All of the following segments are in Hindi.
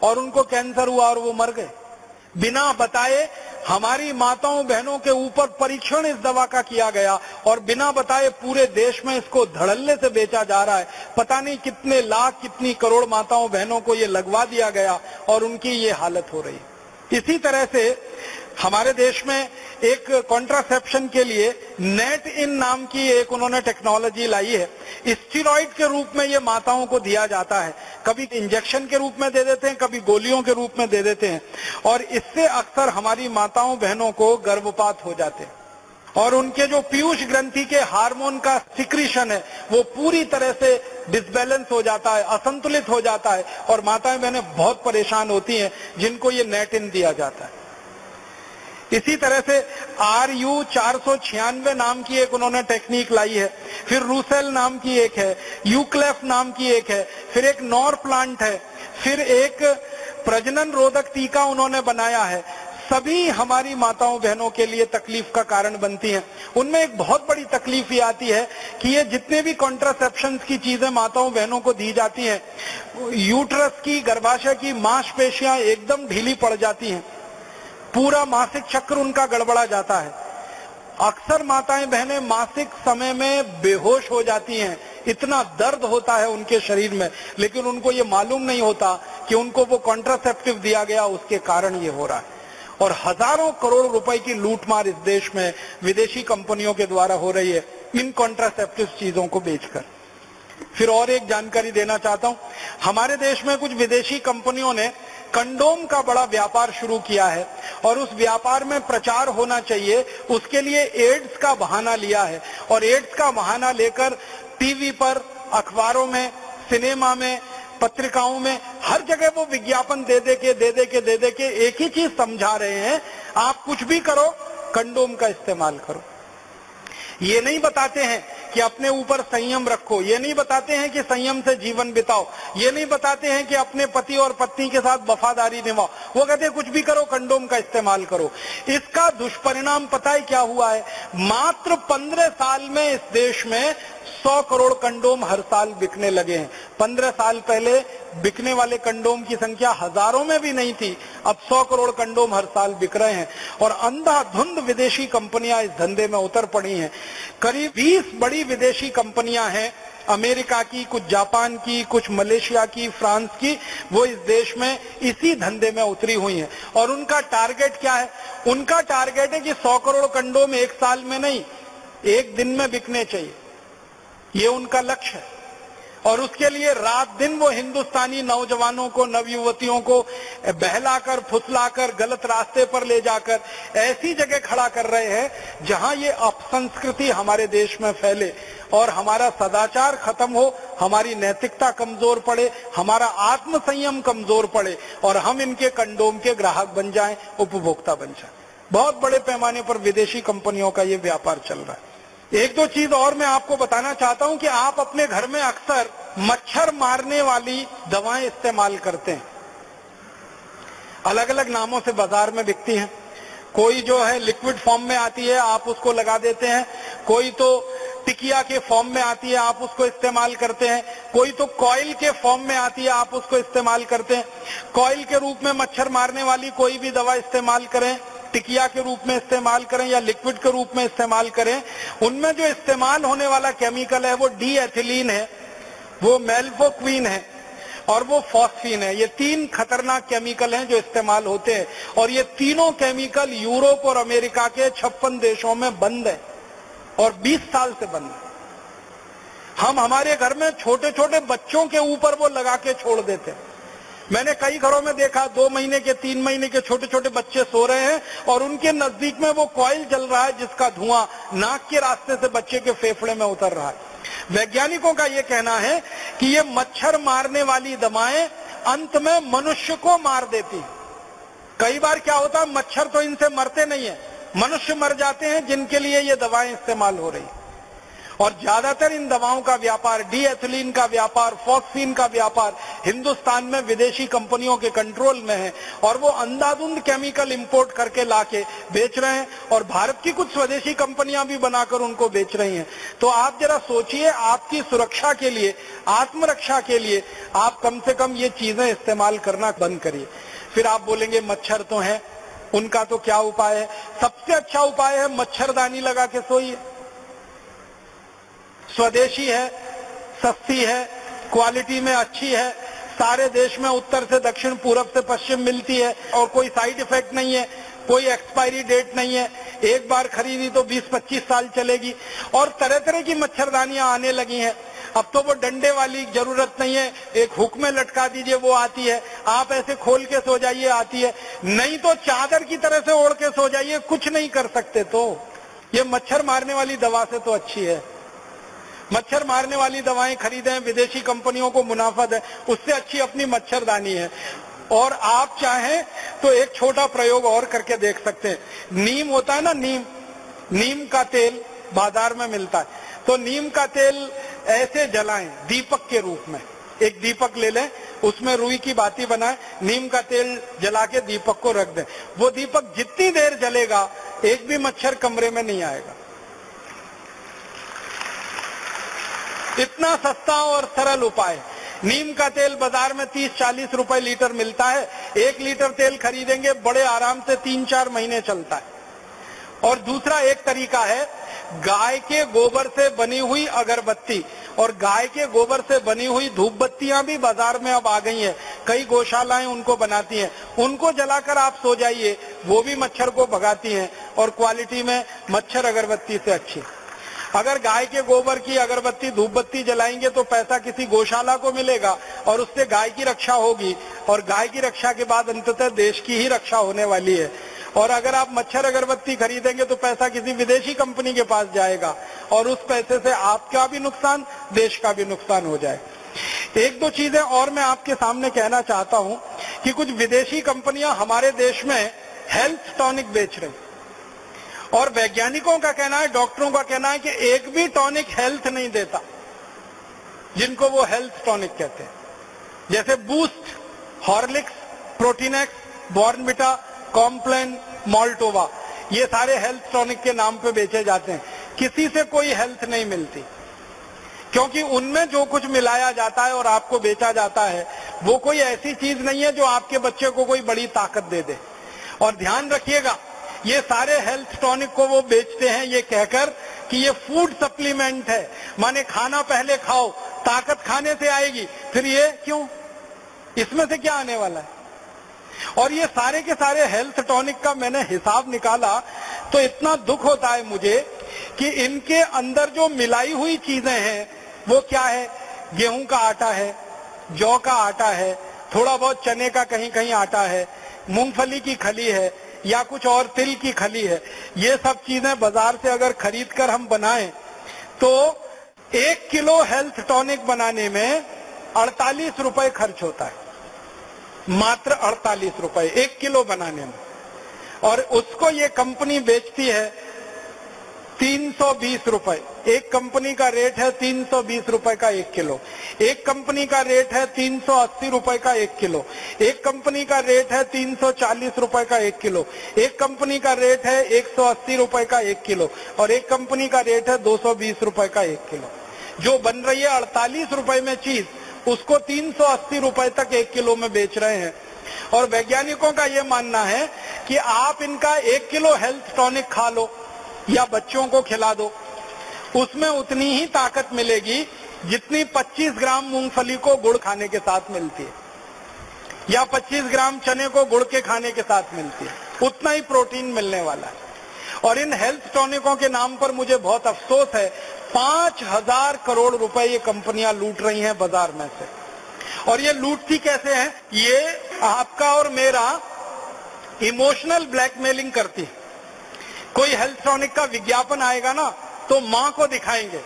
और उनको कैंसर हुआ और वो मर गए। बिना बताए हमारी माताओं बहनों के ऊपर परीक्षण इस दवा का किया गया और बिना बताए पूरे देश में इसको धड़ल्ले से बेचा जा रहा है। पता नहीं कितने लाख कितनी करोड़ माताओं बहनों को ये लगवा दिया गया और उनकी ये हालत हो रही। इसी तरह से हमारे देश में एक कॉन्ट्रासेप्शन के लिए नेट इन नाम की एक उन्होंने टेक्नोलॉजी लाई है। स्टेरॉइड के रूप में ये माताओं को दिया जाता है, कभी इंजेक्शन के रूप में दे देते हैं, कभी गोलियों के रूप में दे देते हैं और इससे अक्सर हमारी माताओं बहनों को गर्भपात हो जाते हैं और उनके जो पीयूष ग्रंथि के हार्मोन का सिक्रीशन है वो पूरी तरह से डिसबैलेंस हो जाता है, असंतुलित हो जाता है और माताएं बहनें बहुत परेशान होती हैं जिनको ये नेट इन दिया जाता है। इसी तरह से RU 496 नाम की एक उन्होंने टेक्निक लाई है, फिर रूसेल नाम की एक है, यूक्लेफ नाम की एक है, फिर एक नॉर प्लांट है, फिर एक प्रजनन रोधक टीका उन्होंने बनाया है। सभी हमारी माताओं बहनों के लिए तकलीफ का कारण बनती हैं। उनमें एक बहुत बड़ी तकलीफ ये आती है कि ये जितने भी कॉन्ट्रासेप्शन की चीजें माताओं बहनों को दी जाती हैं, यूट्रस की गर्भाशय की मांसपेशियां एकदम ढीली पड़ जाती हैं, पूरा मासिक चक्र उनका गड़बड़ा जाता है। अक्सर माताएं बहनें मासिक समय में बेहोश हो जाती हैं, इतना दर्द होता है उनके शरीर में, लेकिन उनको ये मालूम नहीं होता कि उनको वो कॉन्ट्रासेप्टिव दिया गया उसके कारण ये हो रहा है। और हजारों करोड़ रुपए की लूटमार इस देश में विदेशी कंपनियों के द्वारा हो रही है इन कॉन्ट्रासेप्टिव चीजों को बेचकर। फिर और एक जानकारी देना चाहता हूं, हमारे देश में कुछ विदेशी कंपनियों ने कंडोम का बड़ा व्यापार शुरू किया है और उस व्यापार में प्रचार होना चाहिए, उसके लिए एड्स का बहाना लिया है और एड्स का बहाना लेकर टीवी पर, अखबारों में, सिनेमा में, पत्रिकाओं में हर जगह वो विज्ञापन दे दे के एक ही चीज समझा रहे हैं, आप कुछ भी करो कंडोम का इस्तेमाल करो। ये नहीं बताते हैं कि अपने ऊपर संयम रखो, ये नहीं बताते हैं कि संयम से जीवन बिताओ, ये नहीं बताते हैं कि अपने पति और पत्नी के साथ वफादारी निभाओ। वो कहते हैं कुछ भी करो कंडोम का इस्तेमाल करो। इसका दुष्परिणाम पता है क्या हुआ है? मात्र 15 साल में इस देश में 100 करोड़ कंडोम हर साल बिकने लगे हैं। 15 साल पहले बिकने वाले कंडोम की संख्या हजारों में भी नहीं थी, अब 100 करोड़ कंडोम हर साल बिक रहे हैं और अंधाधुंध विदेशी कंपनियां इस धंधे में उतर पड़ी हैं। करीब 20 बड़ी विदेशी कंपनियां हैं, अमेरिका की, कुछ जापान की, कुछ मलेशिया की, फ्रांस की, वो इस देश में इसी धंधे में उतरी हुई हैं। और उनका टारगेट क्या है? उनका टारगेट है कि 100 करोड़ कंडोम एक साल में नहीं, एक दिन में बिकने चाहिए, ये उनका लक्ष्य है। और उसके लिए रात दिन वो हिंदुस्तानी नौजवानों को, नवयुवतियों को बहलाकर, फुसलाकर, गलत रास्ते पर ले जाकर ऐसी जगह खड़ा कर रहे हैं जहां ये अपसंस्कृति हमारे देश में फैले और हमारा सदाचार खत्म हो, हमारी नैतिकता कमजोर पड़े, हमारा आत्म संयम कमजोर पड़े और हम इनके कंडोम के ग्राहक बन जाएं, उपभोक्ता बन जाएं। बहुत बड़े पैमाने पर विदेशी कंपनियों का ये व्यापार चल रहा है। एक दो चीज और मैं आपको बताना चाहता हूं कि आप अपने घर में अक्सर मच्छर मारने वाली दवाएं इस्तेमाल करते हैं, अलग अलग नामों से बाजार में बिकती हैं। कोई जो है लिक्विड फॉर्म में आती है, आप उसको लगा देते हैं, कोई तो टिकिया के फॉर्म में आती है, आप उसको इस्तेमाल करते हैं, कोई तो कॉइल के फॉर्म में आती है, आप उसको इस्तेमाल करते हैं। कॉइल के रूप में मच्छर मारने वाली कोई भी दवा इस्तेमाल करें, टिकिया के रूप में इस्तेमाल करें या लिक्विड के रूप में इस्तेमाल करें, उनमें जो इस्तेमाल होने वाला केमिकल है वो डी एथिलीन है, वो मेल्फोक्विन है और वो फॉस्फीन है। ये 3 खतरनाक केमिकल हैं जो इस्तेमाल होते हैं और ये तीनों केमिकल यूरोप और अमेरिका के 56 देशों में बंद है और 20 साल से बंद है। हम हमारे घर में छोटे छोटे बच्चों के ऊपर वो लगा के छोड़ देते हैं। मैंने कई घरों में देखा 2 महीने के, 3 महीने के छोटे छोटे बच्चे सो रहे हैं और उनके नजदीक में वो कॉइल जल रहा है जिसका धुआं नाक के रास्ते से बच्चे के फेफड़े में उतर रहा है। वैज्ञानिकों का ये कहना है कि ये मच्छर मारने वाली दवाएं अंत में मनुष्य को मार देती। कई बार क्या होता है, मच्छर तो इनसे मरते नहीं है, मनुष्य मर जाते हैं जिनके लिए ये दवाएं इस्तेमाल हो रही है। और ज्यादातर इन दवाओं का व्यापार, डीएथिलीन का व्यापार, फॉक्सीन का व्यापार हिंदुस्तान में विदेशी कंपनियों के कंट्रोल में है और वो अंधाधुंध केमिकल इंपोर्ट करके लाके बेच रहे हैं और भारत की कुछ स्वदेशी कंपनियां भी बनाकर उनको बेच रही हैं। तो आप जरा सोचिए, आपकी सुरक्षा के लिए, आत्मरक्षा के लिए आप कम से कम ये चीजें इस्तेमाल करना बंद करिए। फिर आप बोलेंगे मच्छर तो है, उनका तो क्या उपाय है? सबसे अच्छा उपाय है मच्छरदानी लगा के सोइए। स्वदेशी है, सस्ती है, क्वालिटी में अच्छी है, सारे देश में उत्तर से दक्षिण, पूरब से पश्चिम मिलती है और कोई साइड इफेक्ट नहीं है, कोई एक्सपायरी डेट नहीं है, एक बार खरीदी तो 20-25 साल चलेगी। और तरह तरह की मच्छरदानियां आने लगी हैं। अब तो वो डंडे वाली जरूरत नहीं है, एक हुक में लटका दीजिए वो आती है, आप ऐसे खोल के सो जाइए आती है, नहीं तो चादर की तरह से ओढ़ के सो जाइए, कुछ नहीं कर सकते। तो ये मच्छर मारने वाली दवा से तो अच्छी है। मच्छर मारने वाली दवाएं खरीदें, विदेशी कंपनियों को मुनाफा दें, उससे अच्छी अपनी मच्छरदानी है। और आप चाहें तो एक छोटा प्रयोग और करके देख सकते हैं। नीम होता है ना, नीम का तेल बाजार में मिलता है, तो नीम का तेल ऐसे जलाएं दीपक के रूप में। एक दीपक ले लें, उसमें रुई की बाती बनाएं, नीम का तेल जला के दीपक को रख दें। वो दीपक जितनी देर जलेगा एक भी मच्छर कमरे में नहीं आएगा। इतना सस्ता और सरल उपाय। नीम का तेल बाजार में 30-40 रुपए लीटर मिलता है। 1 लीटर तेल खरीदेंगे, बड़े आराम से 3-4 महीने चलता है। और दूसरा एक तरीका है, गाय के गोबर से बनी हुई अगरबत्ती और गाय के गोबर से बनी हुई धूप बत्तियां भी बाजार में अब आ गई हैं। कई गौशालाएं उनको बनाती हैं, उनको जलाकर आप सो जाइए, वो भी मच्छर को भगाती हैं और क्वालिटी में मच्छर अगरबत्ती से अच्छी। अगर गाय के गोबर की अगरबत्ती, धूप बत्ती जलाएंगे तो पैसा किसी गौशाला को मिलेगा और उससे गाय की रक्षा होगी और गाय की रक्षा के बाद अंततः देश की ही रक्षा होने वाली है। और अगर आप मच्छर अगरबत्ती खरीदेंगे तो पैसा किसी विदेशी कंपनी के पास जाएगा और उस पैसे से आपका भी नुकसान, देश का भी नुकसान हो जाए। एक दो चीजें और मैं आपके सामने कहना चाहता हूं कि कुछ विदेशी कंपनियां हमारे देश में हेल्थ टॉनिक बेच रही, और वैज्ञानिकों का कहना है, डॉक्टरों का कहना है कि एक भी टॉनिक हेल्थ नहीं देता जिनको वो हेल्थ टॉनिक कहते हैं। जैसे Boost, Horlicks, Protinex, Bournvita, Complan, Maltova, ये सारे हेल्थ टॉनिक के नाम पे बेचे जाते हैं। किसी से कोई हेल्थ नहीं मिलती, क्योंकि उनमें जो कुछ मिलाया जाता है और आपको बेचा जाता है वो कोई ऐसी चीज नहीं है जो आपके बच्चे को कोई बड़ी ताकत दे दे। और ध्यान रखिएगा, ये सारे हेल्थ टॉनिक को वो बेचते हैं ये कहकर कि ये फूड सप्लीमेंट है, माने खाना पहले खाओ, ताकत खाने से आएगी। फिर ये क्यों, इसमें से क्या आने वाला है? और ये सारे के सारे हेल्थ टॉनिक का मैंने हिसाब निकाला तो इतना दुख होता है मुझे कि इनके अंदर जो मिलाई हुई चीजें हैं वो क्या है? गेहूं का आटा है, जौ का आटा है, थोड़ा बहुत चने का कहीं कहीं आटा है, मूंगफली की खली है या कुछ और तिल की खली है। ये सब चीजें बाजार से अगर खरीद कर हम बनाएं तो 1 किलो हेल्थ टॉनिक बनाने में 48 रुपए खर्च होता है, मात्र 48 रुपए 1 किलो बनाने में। और उसको ये कंपनी बेचती है 320 रुपए। एक कंपनी का रेट है 320 रुपए का 1 किलो, एक कंपनी का रेट है 380 रुपए का 1 किलो, एक कंपनी का रेट है 340 रुपए का 1 किलो, एक कंपनी का रेट है 180 रुपए का 1 किलो और एक कंपनी का रेट है 220 रुपए का 1 किलो। जो बन रही है 48 रुपए में चीज, उसको 380 रुपए तक 1 किलो में बेच रहे हैं। और वैज्ञानिकों का यह मानना है कि आप इनका 1 किलो हेल्थ टॉनिक खा लो या बच्चों को खिला दो, उसमें उतनी ही ताकत मिलेगी जितनी 25 ग्राम मूंगफली को गुड़ खाने के साथ मिलती है या 25 ग्राम चने को गुड़ के खाने के साथ मिलती है, उतना ही प्रोटीन मिलने वाला है। और इन हेल्थ टॉनिकों के नाम पर मुझे बहुत अफसोस है, 5000 करोड़ रुपए ये कंपनियां लूट रही हैं बाजार में से। और ये लूटती कैसे हैं? ये आपका और मेरा इमोशनल ब्लैकमेलिंग करती है। कोई हेल्थ टॉनिक का विज्ञापन आएगा ना तो माँ को दिखाएंगे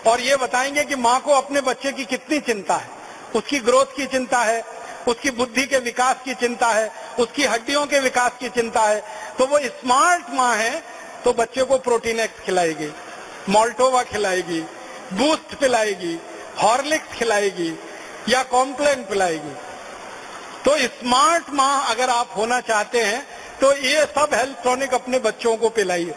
और ये बताएंगे कि माँ को अपने बच्चे की कितनी चिंता है, उसकी ग्रोथ की चिंता है, उसकी बुद्धि के विकास की चिंता है, उसकी हड्डियों के विकास की चिंता है। तो वो स्मार्ट माँ है तो बच्चे को प्रोटीन एक्स खिलाएगी, मोल्टोवा खिलाएगी, बूस्ट पिलाएगी, हॉर्लिक्स खिलाएगी या कॉम्प्लेन पिलाएगी। तो स्मार्ट माँ अगर आप होना चाहते हैं तो ये सब हेल्थ टॉनिक अपने बच्चों को पिलाइए।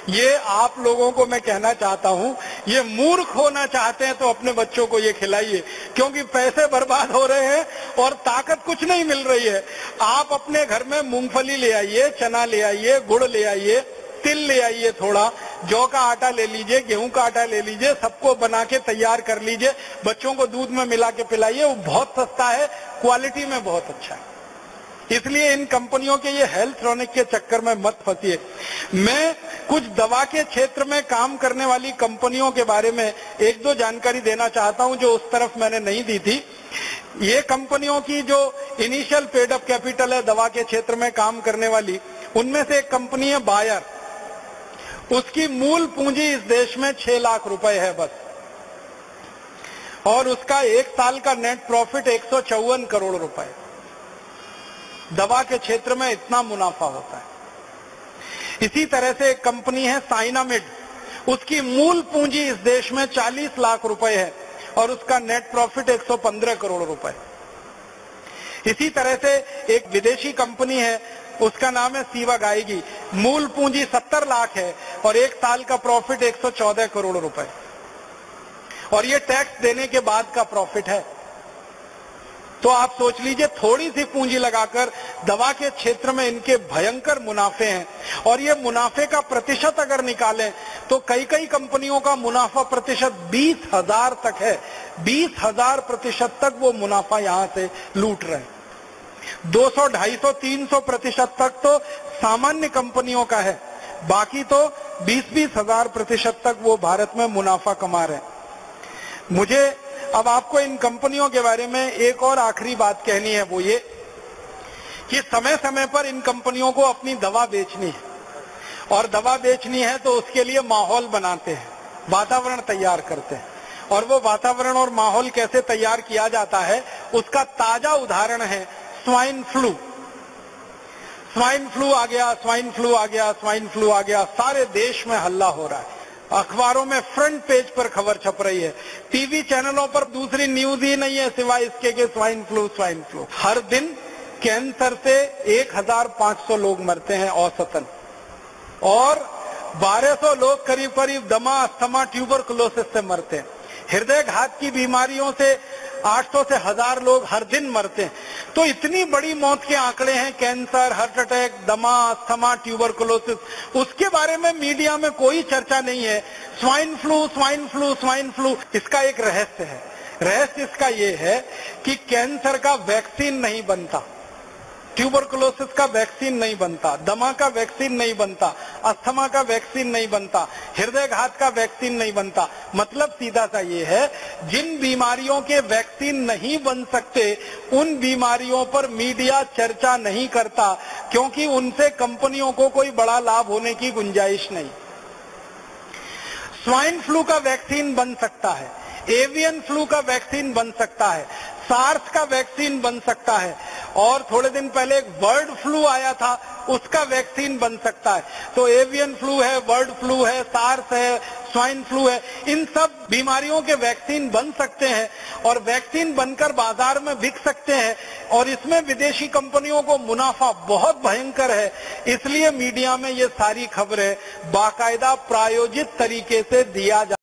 ये आप लोगों को मैं कहना चाहता हूं, ये मूर्ख होना चाहते हैं तो अपने बच्चों को ये खिलाइए, क्योंकि पैसे बर्बाद हो रहे हैं और ताकत कुछ नहीं मिल रही है। आप अपने घर में मूंगफली ले आइए, चना ले आइए, गुड़ ले आइए, तिल ले आइए, थोड़ा जौ का आटा ले लीजिए, गेहूं का आटा ले लीजिए, सबको बना के तैयार कर लीजिए, बच्चों को दूध में मिला के पिलाइए। वो बहुत सस्ता है, क्वालिटी में बहुत अच्छा है। इसलिए इन कंपनियों के ये हेल्थ टॉनिक के चक्कर में मत फंसिए। मैं कुछ दवा के क्षेत्र में काम करने वाली कंपनियों के बारे में एक दो जानकारी देना चाहता हूं जो उस तरफ मैंने नहीं दी थी। ये कंपनियों की जो इनिशियल पेड अप कैपिटल है दवा के क्षेत्र में काम करने वाली, उनमें से एक कंपनी है बायर। उसकी मूल पूंजी इस देश में 6 लाख रुपए है बस, और उसका एक साल का नेट प्रॉफिट 154 करोड़ रुपए। दवा के क्षेत्र में इतना मुनाफा होता है। इसी तरह से एक कंपनी है साइनामिड, उसकी मूल पूंजी इस देश में 40 लाख रुपए है और उसका नेट प्रॉफिट 115 करोड़ रुपए। इसी तरह से एक विदेशी कंपनी है, उसका नाम है सीवा गायगी, मूल पूंजी 70 लाख है और एक साल का प्रॉफिट 114 करोड़ रुपए, और ये टैक्स देने के बाद का प्रॉफिट है। तो आप सोच लीजिए, थोड़ी सी पूंजी लगाकर दवा के क्षेत्र में इनके भयंकर मुनाफे हैं, और ये मुनाफे का प्रतिशत अगर निकालें तो कई कई कंपनियों का मुनाफा प्रतिशत 20,000 तक है। 20,000% तक वो मुनाफा यहां से लूट रहे हैं। 200, 250, 300% तक तो सामान्य कंपनियों का है, बाकी तो 20-20 हजार% तक वो भारत में मुनाफा कमा रहे हैं। मुझे अब आपको इन कंपनियों के बारे में एक और आखिरी बात कहनी है, वो ये कि समय समय पर इन कंपनियों को अपनी दवा बेचनी है, और दवा बेचनी है तो उसके लिए माहौल बनाते हैं, वातावरण तैयार करते हैं। और वो वातावरण और माहौल कैसे तैयार किया जाता है, उसका ताजा उदाहरण है स्वाइन फ्लू। स्वाइन फ्लू आ गया, स्वाइन फ्लू आ गया, स्वाइन फ्लू आ गया, सारे देश में हल्ला हो रहा है। अखबारों में फ्रंट पेज पर खबर छप रही है, टीवी चैनलों पर दूसरी न्यूज ही नहीं है सिवाय इसके कि स्वाइन फ्लू, स्वाइन फ्लू। हर दिन कैंसर से 1,500 लोग मरते हैं औसतन, और 1200 लोग करीब करीब दमा, अस्थमा, ट्यूबरकुलोसिस से मरते हैं। हृदय घात की बीमारियों से 800 से 1000 लोग हर दिन मरते हैं। तो इतनी बड़ी मौत के आंकड़े हैं, कैंसर, हार्ट अटैक, दमा, अस्थमा, ट्यूबरकुलोसिस, उसके बारे में मीडिया में कोई चर्चा नहीं है। Swine flu, swine flu, swine flu, इसका एक रहस्य है। रहस्य इसका ये है कि कैंसर का वैक्सीन नहीं बनता, ट्यूबरकुलोसिस का वैक्सीन नहीं बनता, दमा का वैक्सीन नहीं बनता, अस्थमा का वैक्सीन नहीं बनता, हृदय घात का वैक्सीन नहीं बनता। मतलब सीधा सा ये है, जिन बीमारियों के वैक्सीन नहीं बन सकते उन बीमारियों पर मीडिया चर्चा नहीं करता, क्योंकि उनसे कंपनियों को कोई बड़ा लाभ होने की गुंजाइश नहीं। स्वाइन फ्लू का वैक्सीन बन सकता है, एवियन फ्लू का वैक्सीन बन सकता है, सार्स का वैक्सीन बन सकता है, और थोड़े दिन पहले एक बर्ड फ्लू आया था, उसका वैक्सीन बन सकता है। तो एवियन फ्लू है, बर्ड फ्लू है, सार्स है, स्वाइन फ्लू है, इन सब बीमारियों के वैक्सीन बन सकते हैं और वैक्सीन बनकर बाजार में बिक सकते हैं, और इसमें विदेशी कंपनियों को मुनाफा बहुत भयंकर है। इसलिए मीडिया में ये सारी खबरें बाकायदा प्रायोजित तरीके से दिया